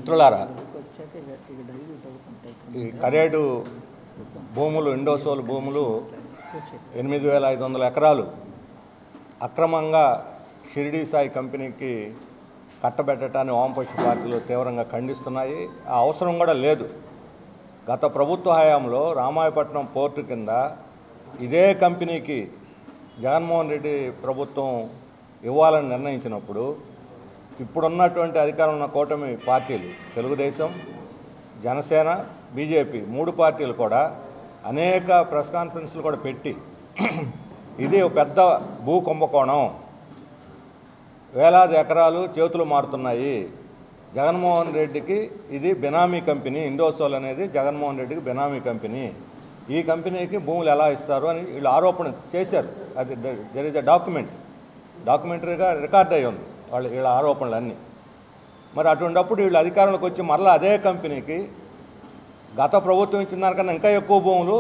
మిత్రులారా, ఈ కరేడు భూములు, ఇండోసోల్ భూములు 8,500 ఎకరాలు అక్రమంగా షిరిడీ సాయి కంపెనీకి కట్టబెట్టడాన్ని వామపక్ష పార్టీలు తీవ్రంగా ఖండిస్తున్నాయి. ఆ అవసరం కూడా లేదు. గత ప్రభుత్వ హయాంలో రామాయపట్నం పోర్టు కింద ఇదే కంపెనీకి జగన్మోహన్ రెడ్డి ప్రభుత్వం ఇవ్వాలని నిర్ణయించినప్పుడు ఇప్పుడున్నటువంటి అధికారంలో ఉన్న కూటమి పార్టీలు తెలుగుదేశం, జనసేన, బీజేపీ 3 పార్టీలు కూడా అనేక ప్రెస్ కాన్ఫరెన్స్లు కూడా పెట్టి ఇది పెద్ద భూ కుంభకోణం, వేలాది ఎకరాలు చేతులు మారుతున్నాయి, జగన్మోహన్ రెడ్డికి ఇది బినామీ కంపెనీ, ఇండోసోల్ అనేది జగన్మోహన్ రెడ్డికి బినామీ కంపెనీ, ఈ కంపెనీకి భూములు ఎలా ఇస్తారు అని వీళ్ళు ఆరోపణ చేశారు. అది దెర్ ఇస్ ఎ డాక్యుమెంటరీగా రికార్డ్ అయ్యి ఉంది వీళ్ళ ఆరోపణలన్నీ. మరి అటువంటిప్పుడు వీళ్ళు అధికారంలోకి వచ్చి మరలా అదే కంపెనీకి గత ప్రభుత్వం ఇచ్చిన దానికన్నా ఇంకా ఎక్కువ భూములు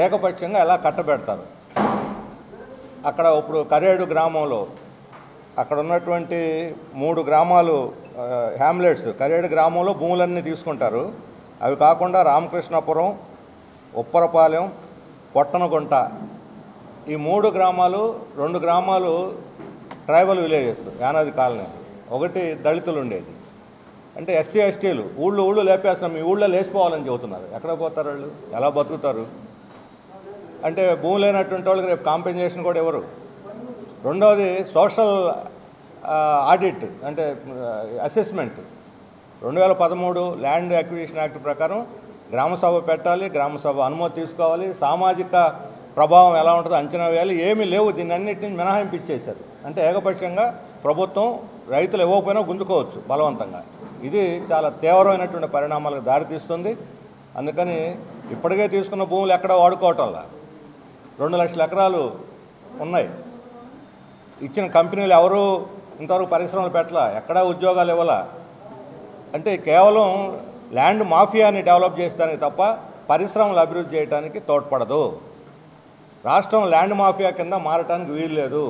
ఏకపక్షంగా ఎలా కట్టబెడతారు? అక్కడ ఇప్పుడు కరేడు గ్రామంలో అక్కడ ఉన్నటువంటి 3 గ్రామాలు హ్యామ్లెట్స్ కరేడు గ్రామంలో భూములన్నీ తీసుకుంటారు. అవి కాకుండా రామకృష్ణాపురం, ఉప్పరపాలెం, పొట్టనగుంట ఈ 3 గ్రామాలు, 2 గ్రామాలు ట్రైబల్ విలేజెస్, యానాది కాలనీ, ఒకటి దళితులు ఉండేది. అంటే ఎస్సీ ఎస్టీలు ఊళ్ళు లేపేస్తున్నాం, మీ ఊళ్ళో లేచిపోవాలని చెబుతున్నారు. ఎక్కడ పోతారు వాళ్ళు? ఎలా బతుకుతారు? అంటే భూమి లేనటువంటి వాళ్ళకి రేపు కాంపెన్సేషన్ కూడా ఇవ్వరు. రెండవది సోషల్ ఆడిట్ అంటే అసెస్మెంట్ 2013 ల్యాండ్ అక్విజిషన్ యాక్ట్ ప్రకారం గ్రామసభ పెట్టాలి, గ్రామసభ అనుమతి తీసుకోవాలి, సామాజిక ప్రభావం ఎలా ఉంటుందో అంచనా వేయాలి. ఏమీ లేవు. దీన్ని అన్నింటినీ మినహాయింపు ఇచ్చేశారు. అంటే ఏకపక్షంగా ప్రభుత్వం రైతులు ఇవ్వకపోయినా గుంజుకోవచ్చు బలవంతంగా. ఇది చాలా తీవ్రమైనటువంటి పరిణామాలకు దారితీస్తుంది. అందుకని ఇప్పటికే తీసుకున్న భూములు ఎక్కడ వాడుకోవటంలా 2 లక్షల ఎకరాలు ఉన్నాయి. ఇచ్చిన కంపెనీలు ఎవరు ఇంతవరకు పరిశ్రమలు పెట్టలా, ఎక్కడా ఉద్యోగాలు ఇవ్వాల. అంటే కేవలం ల్యాండ్ మాఫియాని డెవలప్ చేసేదానికి తప్ప పరిశ్రమలు అభివృద్ధి చేయడానికి తోడ్పడదు. రాష్ట్రం ల్యాండ్ మాఫియా కింద మారటానికి వీలు లేదు.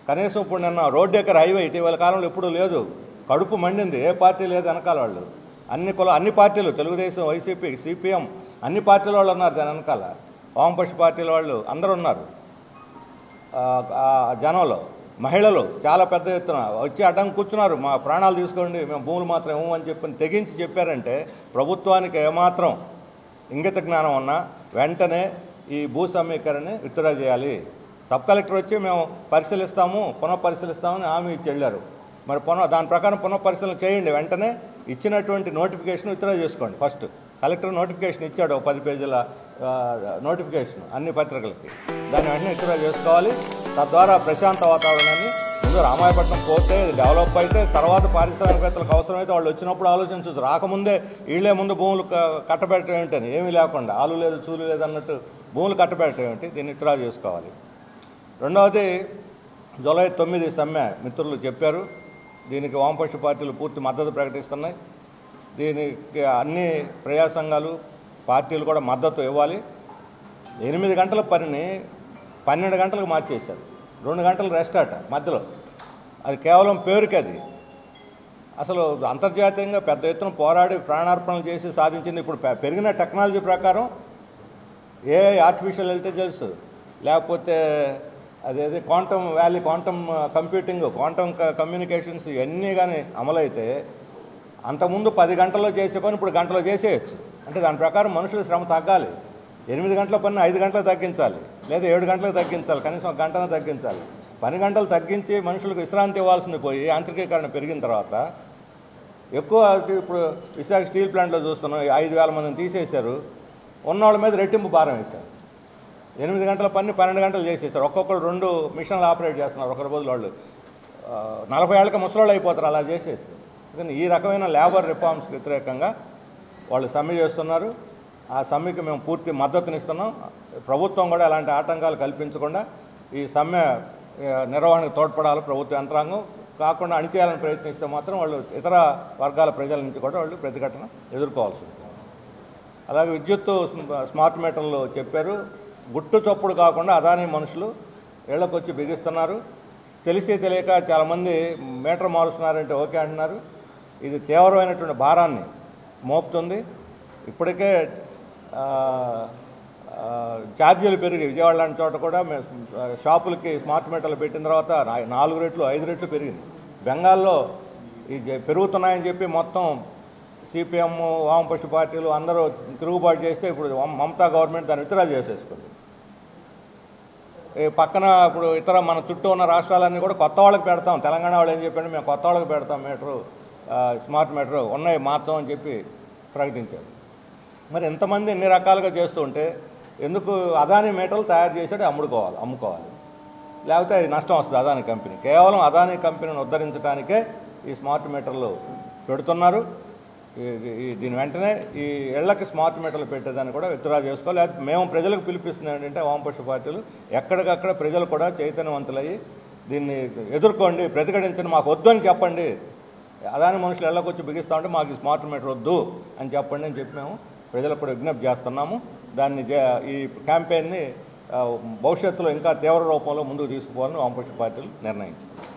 కనీసం ఇప్పుడు నిన్న రోడ్ ఎక్కర్ హైవే ఇటీవల కాలంలో ఎప్పుడూ లేదు. కడుపు మండింది. ఏ పార్టీ లేదు వెనకాల వాళ్ళు. అన్ని పార్టీలు, తెలుగుదేశం, వైసీపీ, సిపిఎం అన్ని పార్టీల వాళ్ళు ఉన్నారు దాని వెనకాల. వామపక్ష పార్టీల వాళ్ళు అందరూ ఉన్నారు. జనంలో మహిళలు చాలా పెద్ద ఎత్తున వచ్చి అడ్డం కూర్చున్నారు. మా ప్రాణాలు తీసుకోండి, మేము భూములు మాత్రం ఇవ్వమని చెప్పని తెగించి చెప్పారంటే ప్రభుత్వానికి ఏమాత్రం ఇంగిత జ్ఞానం ఉన్నా వెంటనే ఈ భూ సమీకరణని విత్డ్రా చేయాలి. సబ్ కలెక్టర్ వచ్చి మేము పునఃపరిశీలిస్తామని హామీ ఇచ్చి వెళ్ళారు. మరి దాని ప్రకారం పునఃపరిశీలన చేయండి. వెంటనే ఇచ్చినటువంటి నోటిఫికేషన్ విత్డ్రా చేసుకోండి. ఫస్ట్ కలెక్టర్ నోటిఫికేషన్ ఇచ్చాడు, 10 పేజీల నోటిఫికేషన్ అన్ని పత్రికలకి. దాన్ని వెంటనే విత్డ్రా చేసుకోవాలి. తద్వారా ప్రశాంత వాతావరణాన్ని ముందు రామాయపట్నం పోతే డెవలప్ అయితే తర్వాత పారిశ్రామికవేత్తలకు అవసరమైతే వాళ్ళు వచ్చినప్పుడు ఆలోచించవచ్చు. రాకముందే వీళ్ళే ముందు భూములు కట్టబెట్టడం ఏమిటని, ఏమీ లేకుండా ఆలు లేదు చూలు లేదు అన్నట్టు భూములు కట్టబెట్టడం ఏమిటి? దీన్ని విత్డ్రా చేసుకోవాలి. రెండవది జూలై 9 సమ్మె మిత్రులు చెప్పారు. దీనికి వామపక్ష పార్టీలు పూర్తి మద్దతు ప్రకటిస్తున్నాయి. దీనికి అన్ని ప్రజా సంఘాలు, పార్టీలు కూడా మద్దతు ఇవ్వాలి. 8 గంటల పనిని 12 గంటలకు మార్చేశారు. 2 గంటలు రెస్ట్ అట మధ్యలో. అది కేవలం పేరుకి. అది అసలు అంతర్జాతీయంగా పెద్ద ఎత్తున పోరాడి ప్రాణార్పణలు చేసి సాధించింది. ఇప్పుడు పెరిగిన టెక్నాలజీ ప్రకారం ఆర్టిఫిషియల్ ఇంటెలిజెన్స్ లేకపోతే అదేది quantum valley, quantum computing, quantum communications ఇవన్నీ కానీ అమలైతే అంతకుముందు 10 గంటల్లో చేసే పని ఇప్పుడు గంటలో చేసేయచ్చు. అంటే దాని ప్రకారం మనుషుల శ్రమ తగ్గాలి. 8 గంటల పని 5 గంటలకు తగ్గించాలి, లేదా 7 గంటలకు తగ్గించాలి, కనీసం 1 గంటను తగ్గించాలి. 10 గంటలు తగ్గించి మనుషులకు విశ్రాంతి ఇవ్వాల్సింది పోయి యాంత్రికీకరణ పెరిగిన తర్వాత ఎక్కువ. ఇప్పుడు విశాఖ స్టీల్ ప్లాంట్లో చూస్తున్నాం, 5,000 మందిని తీసేశారు. ఉన్నవాళ్ళ మీద రెట్టింపు భారం వేశారు. 8 గంటల పని 12 గంటలు చేసేసారు. ఒక్కొక్కరు 2 మిషన్లు ఆపరేట్ చేస్తున్నారు. ఒకరి బదులు వాళ్ళు 40 ఏళ్ళకి ముసలోళ్ళు అయిపోతారు అలా చేసేస్తే. కానీ ఈ రకమైన లేబర్ రిఫార్మ్స్కి వ్యతిరేకంగా వాళ్ళు సమ్మె చేస్తున్నారు. ఆ సమ్మెకి మేము పూర్తి మద్దతునిస్తున్నాం. ప్రభుత్వం కూడా ఎలాంటి ఆటంకాలు కల్పించకుండా ఈ సమ్మె నిర్వహణకు తోడ్పడాలి. ప్రభుత్వ యంత్రాంగం కాకుండా అణిచేయాలని ప్రయత్నిస్తే మాత్రం వాళ్ళు ఇతర వర్గాల ప్రజల నుంచి కూడా వాళ్ళు ప్రతిఘటన ఎదుర్కోవాల్సి ఉంటుంది. అలాగే విద్యుత్తు స్మార్ట్ మీటర్లు చెప్పారు. గుట్టు చప్పుడు కాకుండా అదానీ మనుషులు ఇళ్లకు వచ్చి బిగిస్తున్నారు. తెలిసి తెలియక చాలామంది మీటర్ మారుస్తున్నారంటే ఓకే అంటున్నారు. ఇది తీవ్రమైనటువంటి భారాన్ని మోపుతుంది. ఇప్పటికే ఛార్జీలు పెరిగి విజయవాడ లాంటి చోట కూడా షాపులకి స్మార్ట్ మీటర్లు పెట్టిన తర్వాత 4 రెట్లు 5 రెట్లు పెరిగింది. బెంగాల్లో ఈ పెరుగుతున్నాయని చెప్పి మొత్తం సిపిఎం వామపక్ష పార్టీలు అందరూ తిరుగుబాటు చేస్తే ఇప్పుడు మమతా గవర్నమెంట్ దాన్ని విత్డ్రా చేసేసుకుంది. పక్కన ఇప్పుడు ఇతర మన చుట్టూ ఉన్న రాష్ట్రాలన్నీ కూడా కొత్త వాళ్ళకి పెడతాం, తెలంగాణ వాళ్ళు ఏం చెప్పండి మేము కొత్త వాళ్ళకి పెడతాం మీటరు, స్మార్ట్ మీటరు ఉన్నాయి మార్చామని చెప్పి ప్రకటించారు. మరి ఎంతమంది ఎన్ని రకాలుగా చేస్తూ ఉంటే ఎందుకు అదానీ మీటర్లు తయారు చేసాడు అమ్ముకోవాలి, లేకపోతే అది నష్టం వస్తుంది అదానీ కంపెనీ. కేవలం అదానీ కంపెనీని ఉద్ధరించడానికే ఈ స్మార్ట్ మీటర్లు పెడుతున్నారు. దీని వెంటనే ఈ ఇళ్లకి స్మార్ట్ మీటర్లు పెట్టేదాన్ని కూడా విత్డ్రా చేసుకోవాలి. లేకపోతే మేము ప్రజలకు పిలిపిస్తున్నాం ఏంటంటే వామపక్ష పార్టీలు ఎక్కడికక్కడ ప్రజలు కూడా చైతన్యవంతులయ్యి దీన్ని ఎదుర్కోండి, ప్రతిఘటించండి, మాకు వద్దు అని చెప్పండి. అదాని మనుషులు ఇళ్ళకొచ్చి బిగిస్తూ ఉంటే మాకు ఈ స్మార్ట్ మీటర్ వద్దు అని చెప్పండి అని చెప్పి మేము ప్రజలకు కూడా విజ్ఞప్తి చేస్తున్నాము. దాన్ని ఈ క్యాంపెయిన్ని భవిష్యత్తులో ఇంకా తీవ్ర రూపంలో ముందుకు తీసుకుపోవాలని వామపక్ష పార్టీలు నిర్ణయించారు.